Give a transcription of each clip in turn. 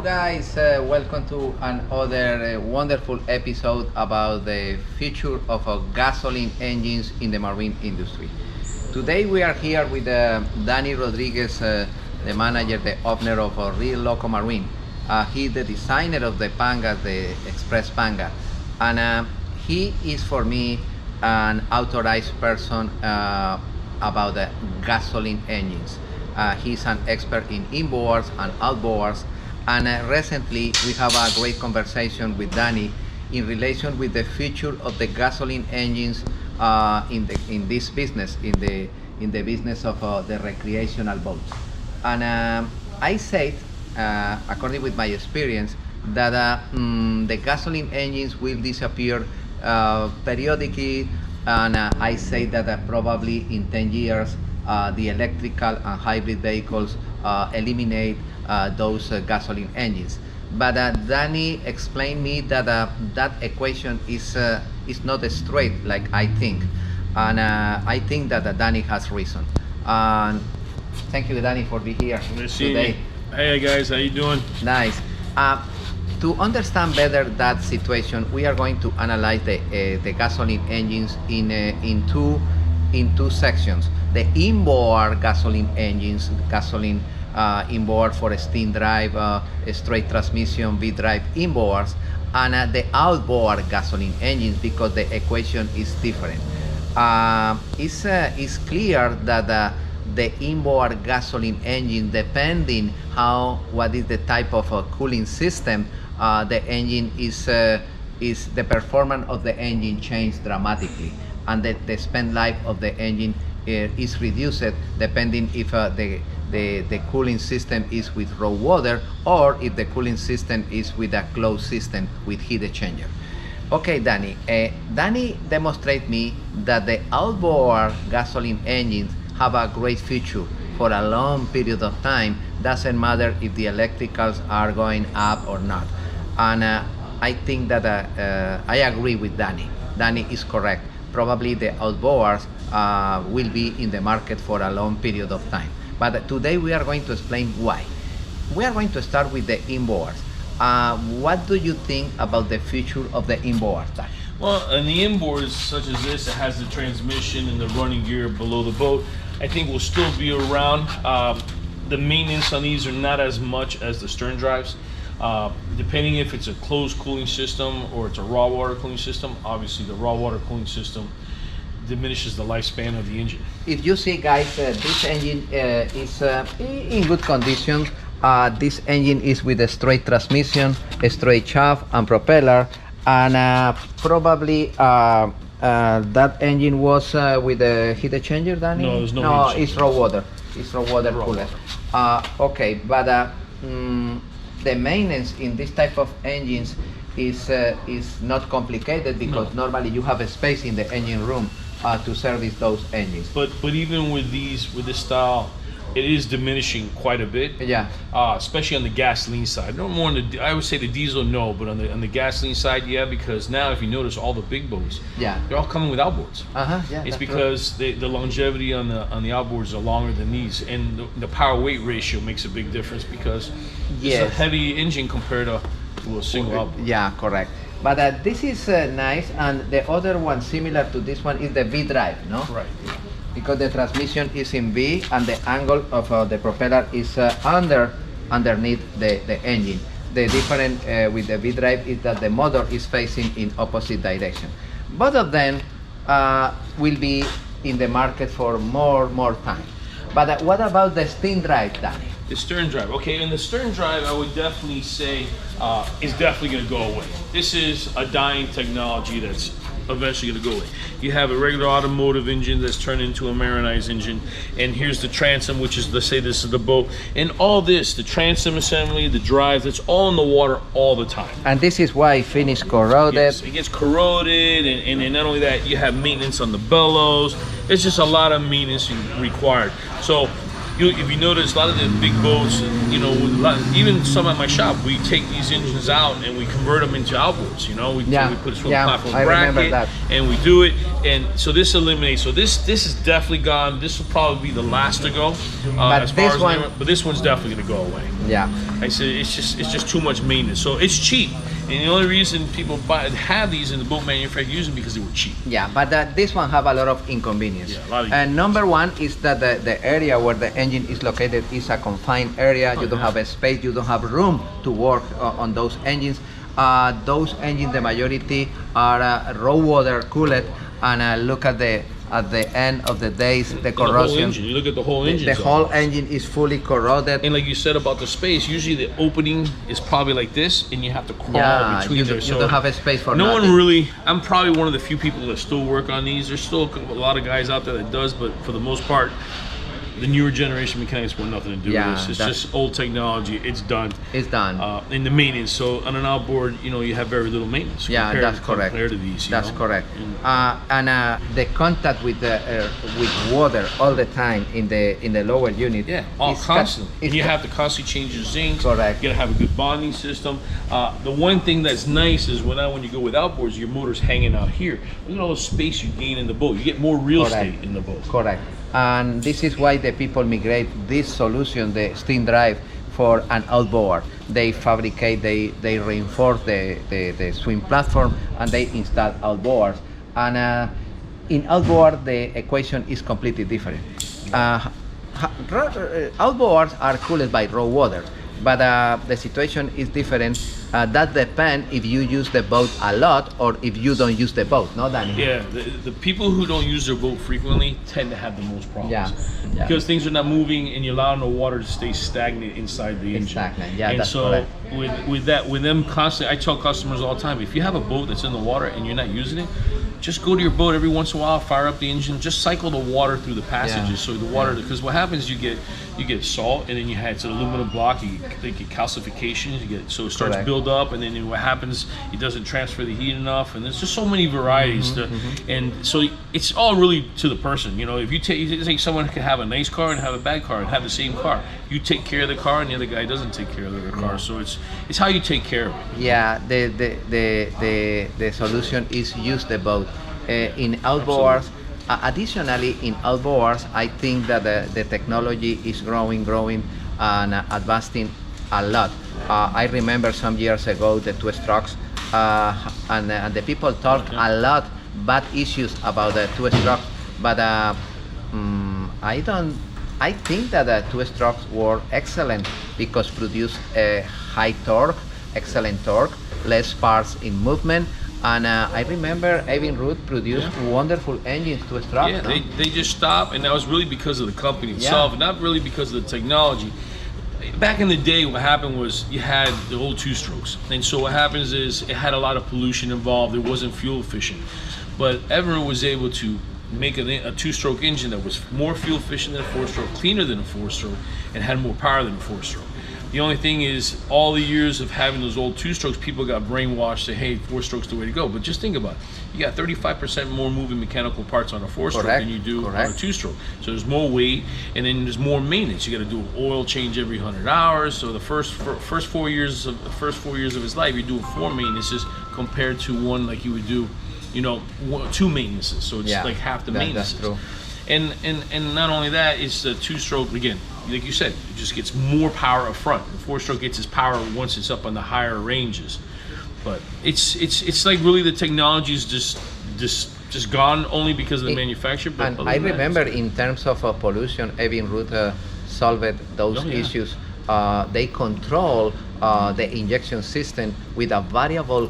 guys, welcome to another wonderful episode about the future of gasoline engines in the marine industry. Today we are here with Danny Rodriguez, the manager, the owner of Real Loco Marine. He's the designer of the Panga, the Express Panga, and he is for me an authorized person about the gasoline engines. He's an expert in inboards and outboards, and recently we have a great conversation with Danny in relation with the future of the gasoline engines in this business, in the business of the recreational boats. And I said, according with my experience, that the gasoline engines will disappear periodically, and I say that probably in 10 years the electrical and hybrid vehicles eliminate those gasoline engines. But Danny explained me that that equation is not straight like I think, and I think that Danny has reason. And thank you, Danny, for being here today. Hey guys, how you doing? Nice. To understand better that situation, we are going to analyze the gasoline engines in two sections: the inboard gasoline engines, gasoline inboard for a steam drive, straight transmission, V-drive inboards, and the outboard gasoline engines, because the equation is different. It's clear that the inboard gasoline engine, depending what is the type of cooling system, the engine is the performance of the engine changed dramatically, and the spent life of the engine is reduced depending if the cooling system is with raw water or if the cooling system is with a closed system with heat exchanger. Okay, Danny. Danny demonstrated me that the outboard gasoline engines have a great future for a long period of time. Doesn't matter if the electricals are going up or not. And I think that I agree with Danny. Danny is correct. Probably the outboards will be in the market for a long period of time. But today we are going to explain why. We are going to start with the inboards. What do you think about the future of the inboards, Danny? Well, in the inboards such as this, it has the transmission and the running gear below the boat. I think will still be around. The maintenance on these are not as much as the stern drives. Depending if it's a closed cooling system or it's a raw water cooling system, obviously the raw water cooling system diminishes the lifespan of the engine. If you see, guys, this engine is in good condition. This engine is with a straight transmission, a straight shaft and propeller, and probably that engine was with a heat exchanger, Danny? No, there's no heat exchanger. It's raw water. It's raw water cooler. Okay, but the maintenance in this type of engines is not complicated, because normally you have a space in the engine room to service those engines. But even with this style, it is diminishing quite a bit. Yeah. Especially on the gasoline side. No more on I would say the diesel, no, but on the gasoline side, yeah, because now if you notice all the big boats, yeah, they're all coming with outboards. Yeah. It's because the longevity on the outboards are longer than these, and the power weight ratio makes a big difference, because it's a heavy engine compared to a single outboard. Yeah, correct. But this is nice, and the other one similar to this one is the V-drive, no? Right. Because the transmission is in V and the angle of the propeller is underneath the engine. The difference with the V-drive is that the motor is facing in opposite direction. Both of them will be in the market for more time. But what about the steam drive, Danny? The stern drive, okay, and the stern drive, I would definitely say is definitely going to go away. This is a dying technology that's eventually going to go away. You have a regular automotive engine that's turned into a marinized engine, and here's the transom, which is, let's say this is the boat, and all this, the transom assembly, the drive, that's all in the water all the time. And this is why it finished corroded. Yes, it gets corroded, and not only that, you have maintenance on the bellows. It's just a lot of maintenance required. So if you notice, a lot of the big boats, you know, even some at my shop, we take these engines out and we convert them into outboards. You know, we put a swim platform bracket and we do it. And so this eliminates. So this is definitely gone. This will probably be the last to go. But this one's definitely going to go away. Yeah. I said it's just too much maintenance. So it's cheap. And the only reason people have these in the boat manufacturer use them because they were cheap. Yeah, but this one have a lot of inconvenience. Yeah, a lot of and number one is that the area where the engine is located is a confined area. You don't have a space. You don't have room to work on those engines. Those engines, the majority are raw water cooled, and look at the end of the days, the corrosion. You look at the whole engine. The whole engine is fully corroded. And like you said about the space, usually the opening is probably like this, and you have to crawl between there. You don't have a space for no nothing. one really. I'm probably one of the few people that still work on these. There's still a lot of guys out there that does, but for the most part, the newer generation mechanics want nothing to do with this. It's just old technology. It's done. It's done. In the maintenance. So on an outboard, you know, you have very little maintenance. That's correct. Compared to these, that's correct. And the contact with water all the time in the lower unit. Yeah, all constant. And you have to constantly change your zincs. Correct. You gotta have a good bonding system. The one thing that's nice is when you go with outboards, your motor's hanging out here. Look at all the space you gain in the boat. You get more real estate in the boat. Correct. And this is why the people migrate this solution, the steam drive, for an outboard. They fabricate, they reinforce the swim platform, and they install outboards. And in outboard, the equation is completely different. Outboards are cooled by raw water, but the situation is different. That depends if you use the boat a lot or if you don't use the boat, no, Danny? Yeah, the people who don't use their boat frequently tend to have the most problems. Yeah. Because things are not moving and you're allowing the water to stay stagnant inside the engine. Stagnant, yeah, and that's so correct. with them constantly, I tell customers all the time, if you have a boat that's in the water and you're not using it, just go to your boat every once in a while, fire up the engine, just cycle the water through the passages. So the water, because what happens, you get salt, and then it's an aluminum block, you get calcifications, so it starts to build up, and then what happens, it doesn't transfer the heat enough, and there's just so many varieties. And so it's all really to the person. You know, if you take someone can have a nice car and have a bad car and have the same car, you take care of the car and the other guy doesn't take care of their car. So it's how you take care of it. Yeah, the solution is use the boat. In outboards, additionally in outboards, I think that the technology is growing and advancing a lot. I remember some years ago the two strokes, and the people talk a lot bad issues about the two strokes, but I think that the two strokes were excellent because produce a high torque, excellent torque, less parts in movement. And I remember Evinrude produced wonderful engines to strap. Yeah, they just stopped, and that was really because of the company itself, not really because of the technology. Back in the day, what happened was you had the old two-strokes, and so what happens is it had a lot of pollution involved. It wasn't fuel efficient, but Evinrude was able to make a two-stroke engine that was more fuel efficient than a four-stroke, cleaner than a four-stroke, and had more power than a four-stroke. The only thing is, all the years of having those old two-strokes, people got brainwashed, say, hey, four-stroke's the way to go. But just think about it. You got 35% more moving mechanical parts on a four-stroke than you do on a two-stroke. So there's more weight, and then there's more maintenance. You got to do an oil change every 100 hours. So the first 4 years of his life, you're doing 4 maintenances compared to one like you would do, 2 maintenances. So it's like half the maintenance. That's true. And not only that, it's the two-stroke again. Like you said, it just gets more power up front. The four-stroke gets its power once it's up on the higher ranges. But it's like really the technology is just gone only because of the manufacturer. But and I remember in terms of pollution, Evinrude solved those issues. They control the injection system with a variable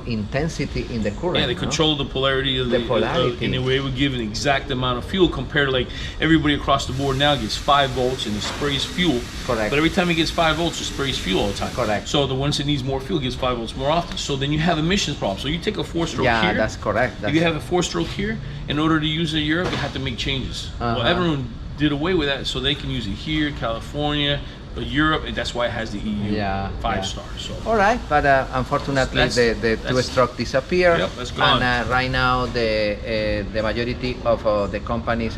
intensity in the current. Yeah, they control the polarity of the polarity, and they were able to give an exact amount of fuel compared to like everybody across the board now gets 5 volts and it sprays fuel. Correct. But every time it gets 5 volts, it sprays fuel all the time. Correct. So the ones that needs more fuel gets 5 volts more often. So then you have emissions problems. So you take a 4-stroke here. Yeah, that's correct. If you have a 4-stroke here, in order to use it in Europe, you have to make changes. Well, everyone did away with that, so they can use it here, California, Europe, and that's why it has the EU 5-star. So. All right, but unfortunately the two-stroke disappeared. Yep, that's gone. And right now the majority of the companies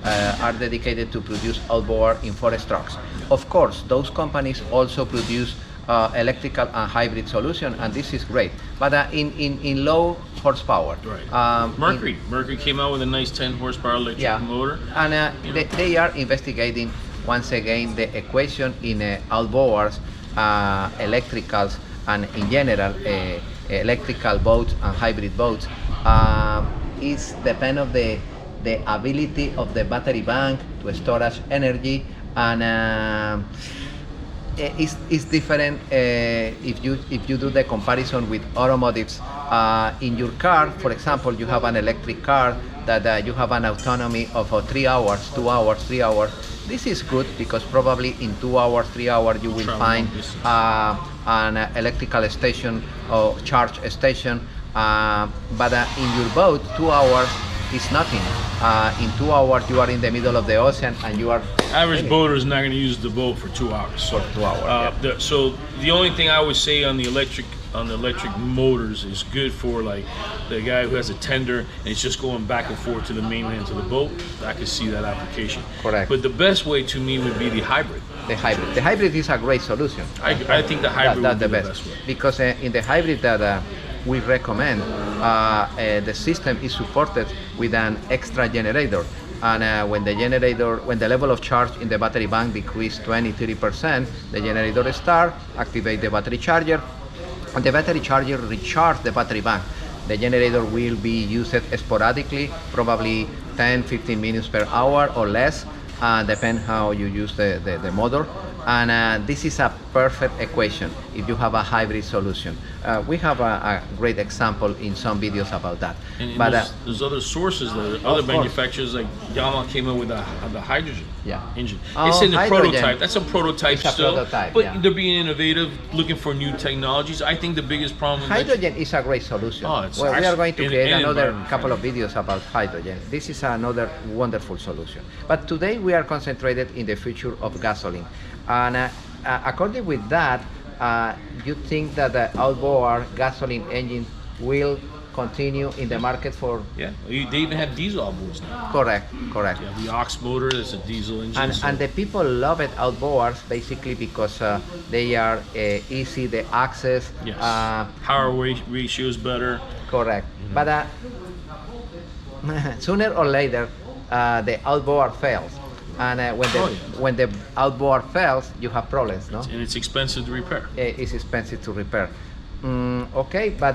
are dedicated to produce outboard in forest trucks. Of course, those companies also produce electrical and hybrid solution, and this is great. But in low horsepower. Right. In- Mercury came out with a nice 10 horsepower electric yeah, motor. and they are investigating once again the equation in outboards, electricals, and in general electrical boats and hybrid boats is depend of the ability of the battery bank to storage energy, and it's different if you do the comparison with automotives. In your car, for example, you have an electric car that you have an autonomy of 3 hours, 2 hours, 3 hours. This is good because probably in 2 hours, 3 hours you will find an electrical station or charge station. But in your boat, 2 hours is nothing. In 2 hours you are in the middle of the ocean and you are Average boater is not going to use the boat for 2 hours. So, For 2 hours, yeah. So the only thing I would say on the electric motors is good for like the guy who has a tender and it's just going back and forth to the mainland to the boat. I could see that application. Correct. But the best way to me would be the hybrid. The hybrid is a great solution. I think the hybrid That's would be the the best best way. because in the hybrid that we recommend, the system is supported with an extra generator, and when the level of charge in the battery bank decrease 20-30%, the generator start, activate the battery charger, and the battery charger recharge the battery bank. The generator will be used sporadically, probably 10-15 minutes per hour or less, depend how you use the motor. And this is a perfect equation if you have a hybrid solution. We have a great example in some videos about that. And But there's other sources, other course. manufacturers like Yamaha came out with the hydrogen engine. Oh, It's in the hydrogen. prototype. That's a prototype It's a still. prototype, but yeah. they're being innovative, looking for new technologies. I think the biggest problem with hydrogen is a great solution. Oh, it's Well, we are actually- going to and- create and another environment couple of friendly. videos about hydrogen. This is another wonderful solution. But today we are concentrated in the future of gasoline. And according with that, you think that the outboard gasoline engine will continue in the market for? Yeah, they even have diesel outboards now. Correct. Yeah, the ox motor is a diesel engine. so- And the people love it outboards basically because they are easy, the access. yes, power ratio is better. Correct. But sooner or later, the outboard fails. And when the outboard fails, you have problems, no? And it's expensive to repair. It's expensive to repair. Okay, but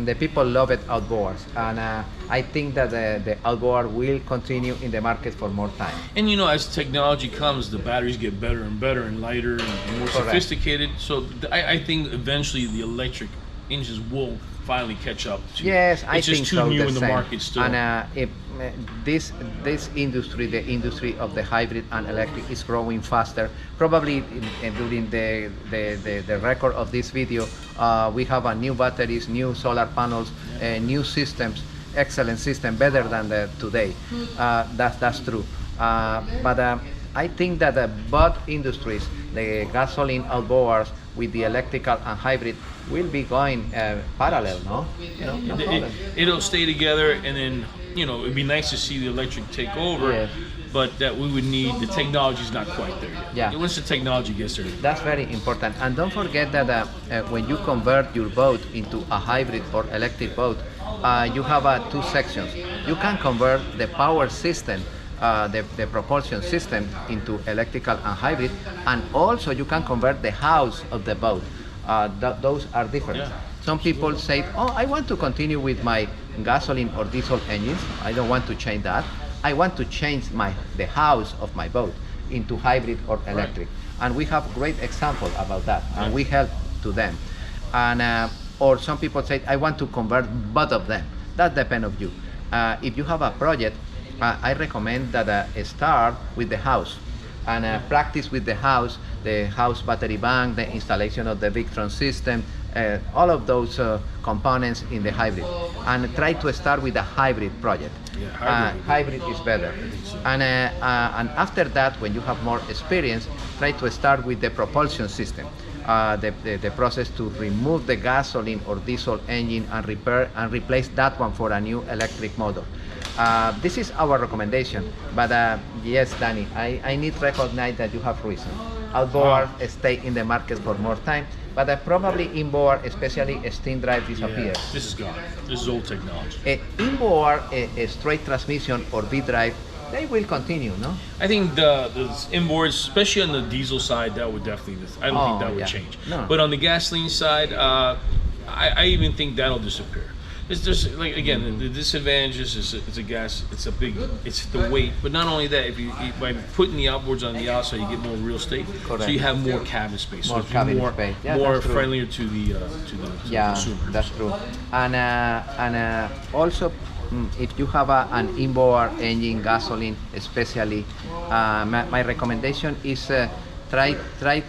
the people love it outboards, and I think that the outboard will continue in the market for more time. And as technology comes, the batteries get better and better and lighter and more Correct. sophisticated. So I think eventually the electric engines will finally catch up to. Yes, I it's just think too so. new the in the same. market still. And this industry, the industry of the hybrid and electric, is growing faster. Probably during the record of this video, we have new batteries, new solar panels, new systems, excellent system, better than today. That's true. But I think that both industries, the gasoline outboards with the electrical and hybrid, will be going parallel, no? No problem. It'll stay together, and then it'd be nice to see the electric take over. Yes. But that we would need the technology's not quite there yet. Yeah. Once the technology gets there. That's very important. And don't forget that when you convert your boat into a hybrid or electric boat, you have two sections. You can convert the power system, the propulsion system, into electrical and hybrid, and also you can convert the house of the boat. Those are different. Yeah. Some people say, oh, I want to continue with my gasoline or diesel engines. I don't want to change that. I want to change the house of my boat into hybrid or electric. And we have great example about that, and we help to them. And or some people say, I want to convert both of them. That depends on you. If you have a project, I recommend that start with the house and practice with the house battery bank, the installation of the Victron system, all of those components in the hybrid, and try to start with a hybrid project. Yeah, hybrid is better. And after that, when you have more experience, try to start with the propulsion system. The process to remove the gasoline or diesel engine and repair and replace that one for a new electric motor. This is our recommendation. But yes, Danny, I need to recognize that you have reason. Outboard stay in the market for more time, but probably inboard, especially steam drive, disappears. Yeah, this is gone. This is old technology. Inboard, a straight transmission or V drive, they will continue, no? I think the inboards, especially on the diesel side, that would definitely. I don't think that would change. No. But on the gasoline side, I even think that'll disappear. It's just like again, the disadvantages is it's a gas. It's the weight. But not only that, if you by putting the outboards on the outside, you get more real estate. Correct. So you have more cabin space. More so cabin space. Yeah, more that's true. friendlier to the consumer. That's true. And also, if you have an inboard engine, gasoline, especially, my recommendation is try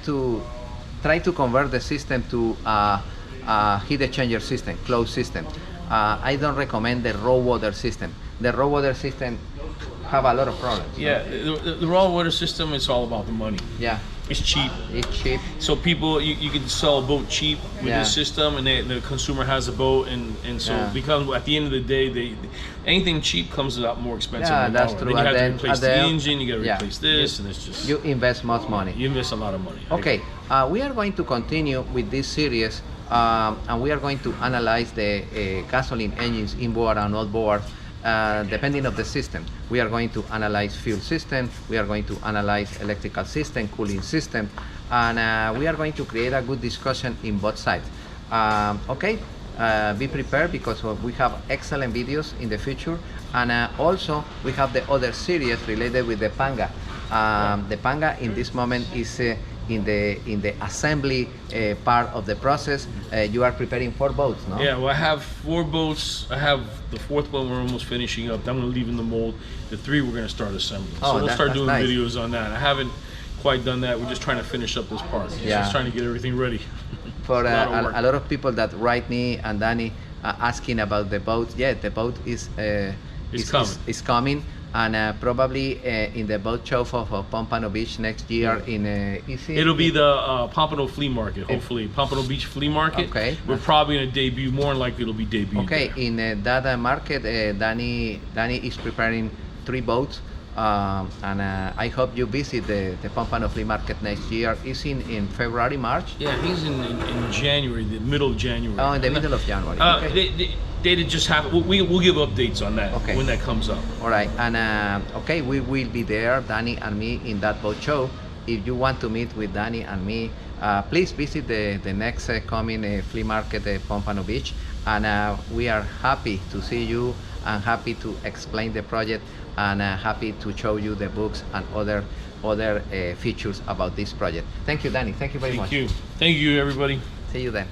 to convert the system to a heat exchanger system, closed system. I don't recommend the raw water system. The raw water system have a lot of problems. Yeah, the raw water system is all about the money. Yeah. It's cheap. It's cheap. So people, you can sell a boat cheap with this system, and the consumer has a boat, and so because at the end of the day, anything cheap comes out more expensive. Yeah, that's true. Then you have to replace the engine, you got to replace this, and it's just you invest much money. You invest a lot of money. Okay, we are going to continue with this series, and we are going to analyze the gasoline engines inboard and outboard. Depending on the system, we are going to analyze fuel system, we are going to analyze electrical system, cooling system, and we are going to create a good discussion in both sides. Okay, be prepared because we have excellent videos in the future, and also we have the other series related with the Panga. The Panga in this moment is in the assembly part of the process. You are preparing 4 boats, no? Yeah, well, I have 4 boats. I have the 4th one we're almost finishing up. I'm going to leave in the mold. The 3 we're going to start assembling. So we'll start doing videos on that. I haven't quite done that. We're just trying to finish up this part. Just trying to get everything ready. For a lot of people that write me and Danny asking about the boat, yeah, the boat is coming. And probably in the boat show for Pompano Beach next year it'll be the Pompano Flea Market, hopefully. Pompano Beach Flea Market. Okay. We're probably going to debut, more than likely it'll be debuted. Okay, there. In that market, Danny is preparing 3 boats. And I hope you visit the Pompano Flea Market next year. It's in February, March? Yeah, I think it's in January, the middle of January. Oh, in the middle of January. Okay. They just have. We'll give updates on that when that comes up. All right, and okay, we will be there, Danny and me, in that boat show. If you want to meet with Danny and me, please visit the next coming flea market at Pompano Beach, and we are happy to see you and happy to explain the project and happy to show you the books and other features about this project. Thank you, Danny. Thank you very much. Thank you. Thank you, everybody. See you then.